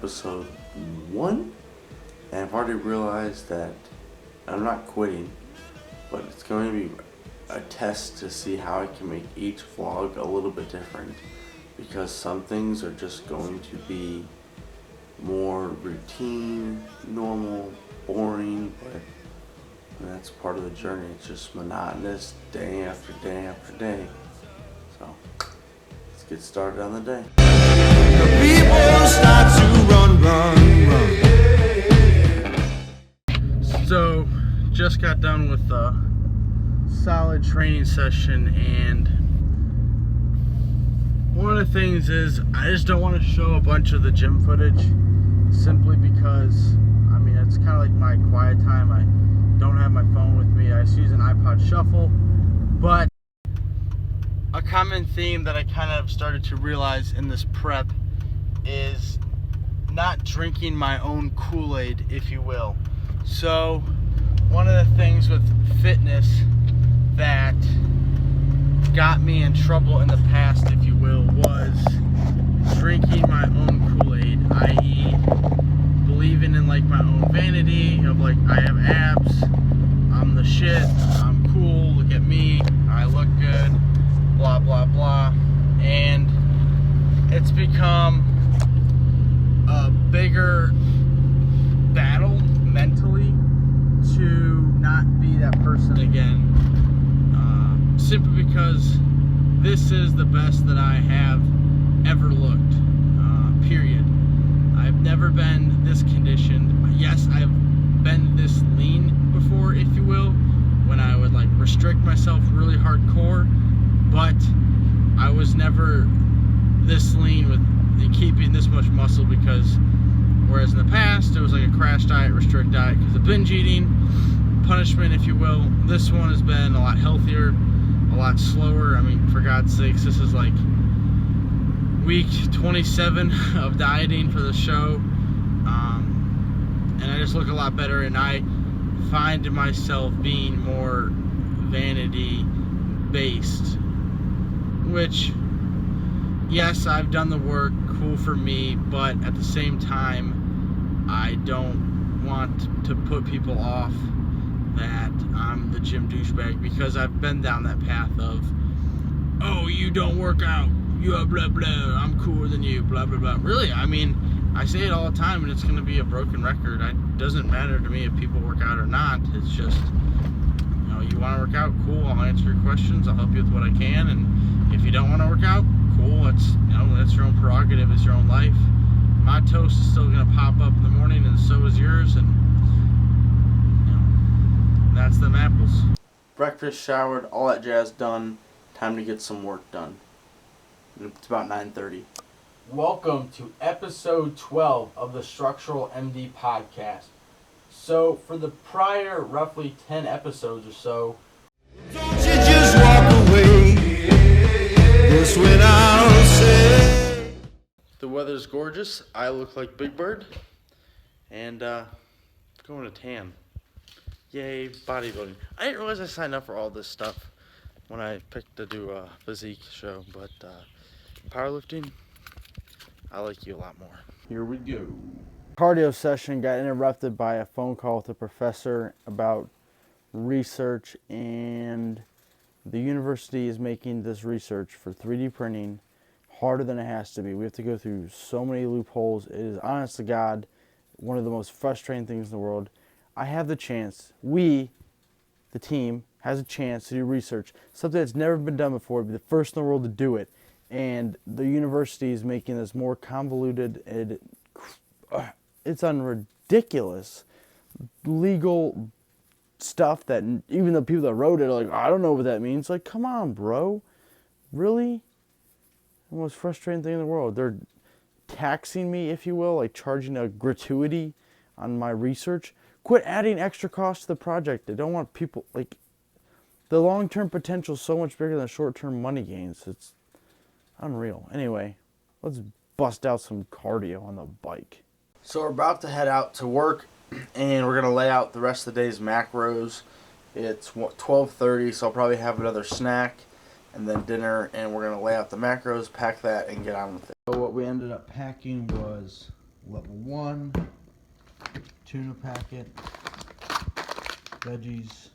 episode 1, and I've already realized that I'm not quitting, but it's going to be a test to see how I can make each vlog a little bit different, because some things are just going to be more routine, normal, boring, but that's part of the journey. It's just monotonous day after day after day. So let's get started on the day. The people start to run. So just got done with a solid training session, and one of the things is I just don't want to show a bunch of the gym footage, simply because it's kind of like my quiet time. I don't have my phone with me. I just use an iPod Shuffle. But a common theme that I kind of started to realize in this prep is not drinking my own Kool-Aid, if you will. So one of the things with fitness that got me in trouble in the past, if you will, was drinking my own Kool-Aid, i.e. believing in like my own vanity of like, I have abs, I'm the shit, I'm cool, look at me, I look good, blah blah blah. And it's become a bigger battle mentally to not be that person again, simply because this is the best that I have ever looked, period. I've never been this conditioned. Yes, I've been this lean before, if you will, when I would like restrict myself really hardcore, but I was never this lean with keeping this much muscle, because whereas in the past it was like a crash diet, restrict diet because of binge eating, punishment, if you will, this one has been a lot healthier, a lot slower. I mean, for God's sakes, this is like week 27 of dieting for the show, and I just look a lot better, and I find myself being more vanity based, which, yes, I've done the work, cool for me, but at the same time I don't want to put people off that I'm the gym douchebag, because I've been down that path of, oh, you don't work out, you are blah blah, I'm cooler than you, blah blah blah. Really, I say it all the time, and it's going to be a broken record. It doesn't matter to me if people work out or not. It's just, you want to work out, cool, I'll answer your questions, I'll help you with what I can, and if you don't want to work out, cool, that's your own prerogative, it's your own life. My toast is still going to pop up in the morning, and so is yours, and that's them apples. Breakfast, showered, all that jazz done. Time to get some work done. It's about 9:30. Welcome to episode 12 of the Structural MD podcast. So for the prior roughly 10 episodes or so, Don't you just walk away. That's when I'll say. the weather's gorgeous. I look like Big Bird, and going to tan. Yay, bodybuilding. I didn't realize I signed up for all this stuff when I picked to do a physique show, but powerlifting, I like you a lot more. Here we go. Cardio session got interrupted by a phone call with a professor about research, and the university is making this research for 3D printing harder than it has to be. We have to go through so many loopholes. It is, honest to God, one of the most frustrating things in the world. I have the chance, the team, has a chance to do research, something that's never been done before, be the first in the world to do it. And the university is making this more convoluted, and it's ridiculous legal stuff that even the people that wrote it are like, I don't know what that means. Like, come on, bro. Really? The most frustrating thing in the world. They're taxing me, if you will, like charging a gratuity on my research. Quit adding extra costs to the project. They don't want people, like, the long-term potential is so much bigger than the short-term money gains. It's unreal. Anyway, let's bust out some cardio on the bike. So we're about to head out to work, and we're going to lay out the rest of the day's macros. It's 12:30, so I'll probably have another snack and then dinner, and we're going to lay out the macros, pack that, and get on with it. So what we ended up packing was level 1, tuna packet, veggies,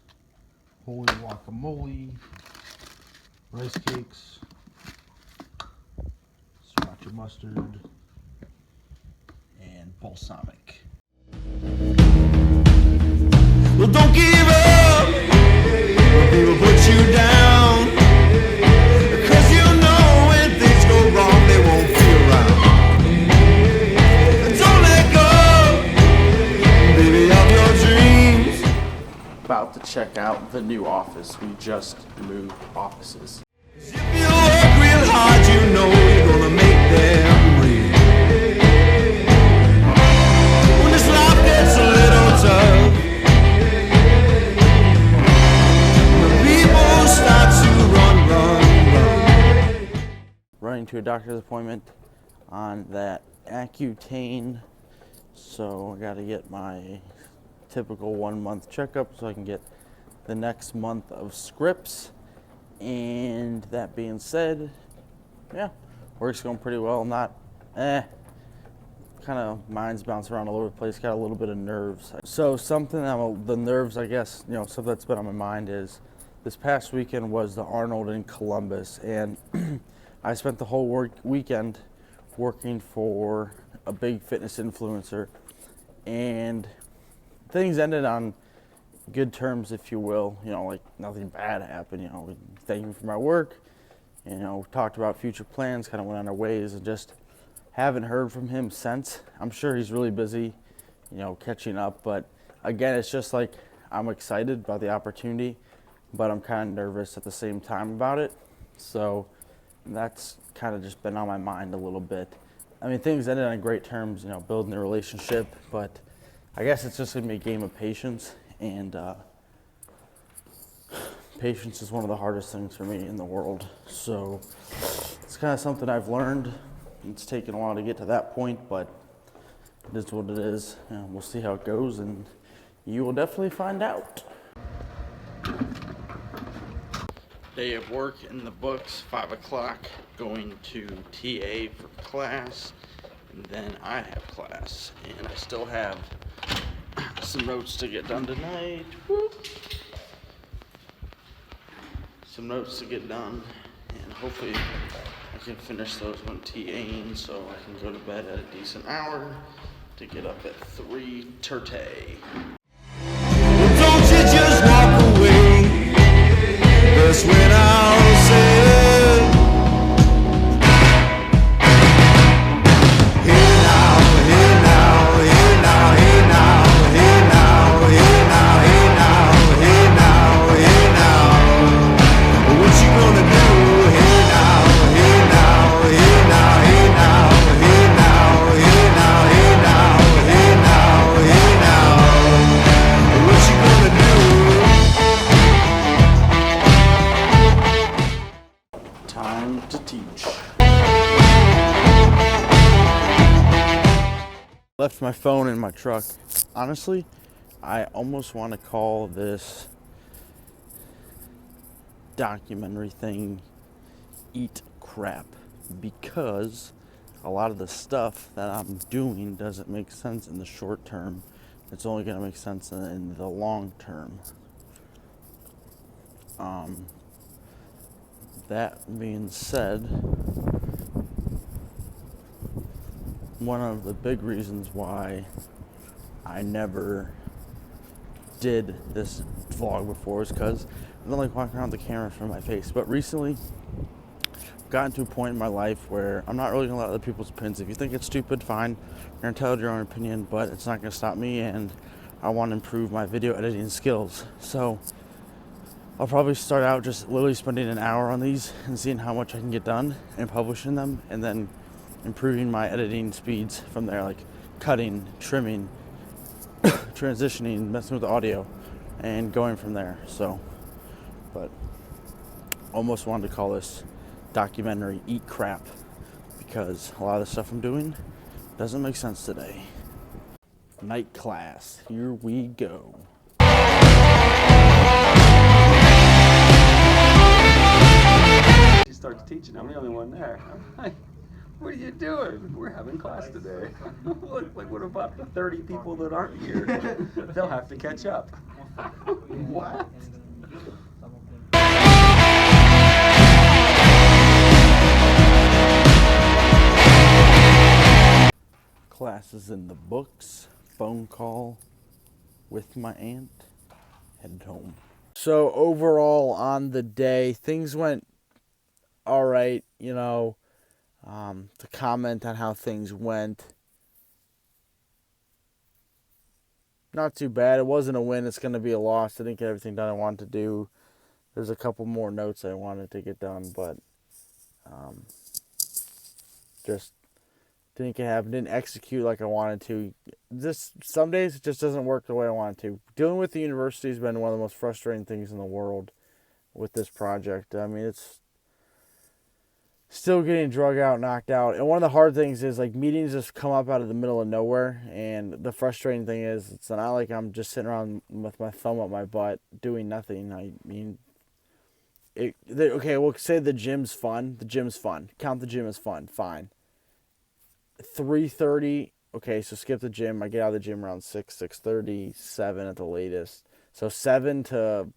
holy guacamole, rice cakes, sriracha mustard, and balsamic. Well, don't give up when people put you down, because you know when things go wrong, they won't be around. Don't let go, baby, of your dreams. About to check out the new office. We just moved offices. If you work real hard, you know you're gonna make them real. When this life gets a little tough, Running to a doctor's appointment on that Accutane, so I got to get my typical 1 month checkup so I can get the next month of scripts. And that being said, yeah, work's going pretty well. Not kind of mind's bouncing around all over the place, got a little bit of nerves. So something the nerves, I guess, something that's been on my mind is this past weekend was the Arnold in Columbus, and I spent the whole weekend working for a big fitness influencer, and things ended on good terms, if you will. Like nothing bad happened. We thanked him for my work. We talked about future plans, kind of went on our ways, and just haven't heard from him since. I'm sure he's really busy, catching up. But again, it's just like I'm excited about the opportunity, but I'm kind of nervous at the same time about it. So that's kind of just been on my mind a little bit. I mean, things ended on great terms, building a relationship, but I guess it's just going to be a game of patience, and patience is one of the hardest things for me in the world. So it's kind of something I've learned. It's taken a while to get to that point, but it is what it is. We'll see how it goes, and you will definitely find out. Day of work in the books, 5 o'clock, going to TA for class, and then I have class, and I still have some notes to get done tonight. Woo. Some notes to get done, and hopefully I can finish those when TAing, so I can go to bed at a decent hour to get up at 3:30. Don't you just walk away. That's when I'll say, hey now, hey now, hey now, hey now, hey now, hey now, hey now, hey now, hey now. What you gonna do? Hey now, hey now, hey now, hey now, hey now, hey now, hey now, hey now, hey now. What you gonna do? Time to teach. Left my phone in my truck. Honestly, I almost want to call this documentary thing Eat Crap, because a lot of the stuff that I'm doing doesn't make sense in the short term. It's only going to make sense in the long term. That being said, one of the big reasons why I never did this vlog before is because I don't like walking around with the camera in front of my face. But recently, I've gotten to a point in my life where I'm not really going to let other people's opinions. If you think it's stupid, fine. You're entitled to your own opinion, but it's not going to stop me, and I want to improve my video editing skills. So I'll probably start out just literally spending an hour on these and seeing how much I can get done and publishing them, and then improving my editing speeds from there, like cutting, trimming, transitioning, messing with the audio, and going from there. So, but almost wanted to call this documentary Eat Crap, because a lot of the stuff I'm doing doesn't make sense today. Night class, here we go. She starts teaching. I'm the only one there. I'm like, What are you doing? We're having class today. Like, what about the 30 people that aren't here? They'll have to catch up. What? Classes in the books, phone call with my aunt, headed home. So overall on the day, things went all right, you know. To comment on how things went, not too bad. It wasn't a win. It's going to be a loss. I didn't get everything done I wanted to do. There's a couple more notes I wanted to get done, but just didn't get happen. Didn't execute like I wanted to. Some days it just doesn't work the way I wanted to. Dealing with the university has been one of the most frustrating things in the world with this project. I mean, it's still getting drug out, knocked out. And one of the hard things is, like, meetings just come up out of the middle of nowhere. And the frustrating thing is, it's not like I'm just sitting around with my thumb up my butt doing nothing. I mean, okay, we'll say the gym's fun. The gym's fun. Count the gym as fun. Fine. 3:30, okay, so skip the gym. I get out of the gym around 6:30, 7 at the latest. So 7 to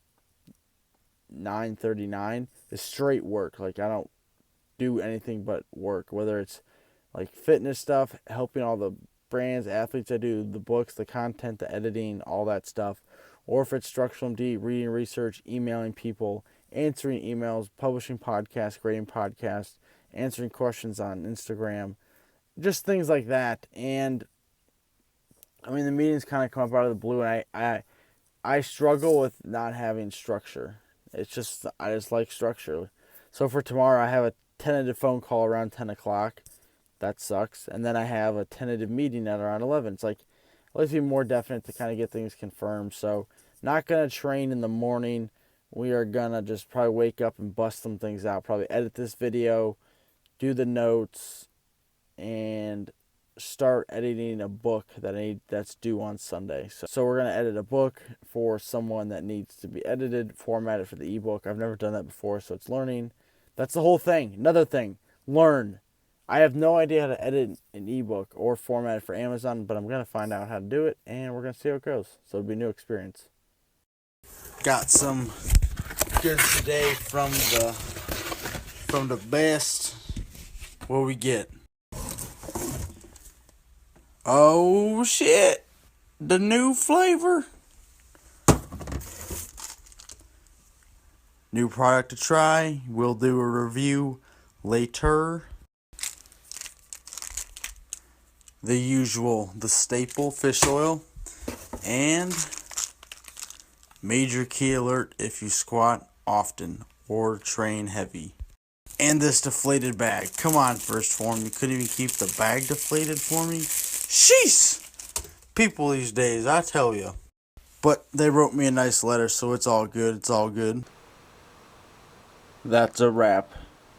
9:39 is straight work. Like, I don't do anything but work, whether it's like fitness stuff, helping all the brands, athletes I do, the books, the content, the editing, all that stuff, or if it's structural MD, reading research, emailing people, answering emails, publishing podcasts, grading podcasts, answering questions on Instagram, just things like that. And I mean, the meetings kind of come up out of the blue, and I struggle with not having structure. It's just, I just like structure. So for tomorrow, I have a tentative phone call around 10 o'clock. That sucks. And then I have a tentative meeting at around 11. It's like, let's be more definite to kind of get things confirmed. So not going to train in the morning. We are going to just probably wake up and bust some things out. Probably edit this video, do the notes, and start editing a book that's due on Sunday. So we're going to edit a book for someone that needs to be edited, format it for the ebook. I've never done that before, so it's learning. That's the whole thing. Another thing, learn. I have no idea how to edit an ebook or format it for Amazon, but I'm going to find out how to do it, and we're going to see how it goes. So it'll be a new experience. Got some goods today from the best. What we get? Oh shit! The new flavor. New product to try. We'll do a review later. The usual, the staple fish oil. And major key alert if you squat often or train heavy. And this deflated bag. Come on, First Phorm. You couldn't even keep the bag deflated for me? Sheesh! People these days, I tell you. But they wrote me a nice letter, so it's all good. It's all good. That's a wrap.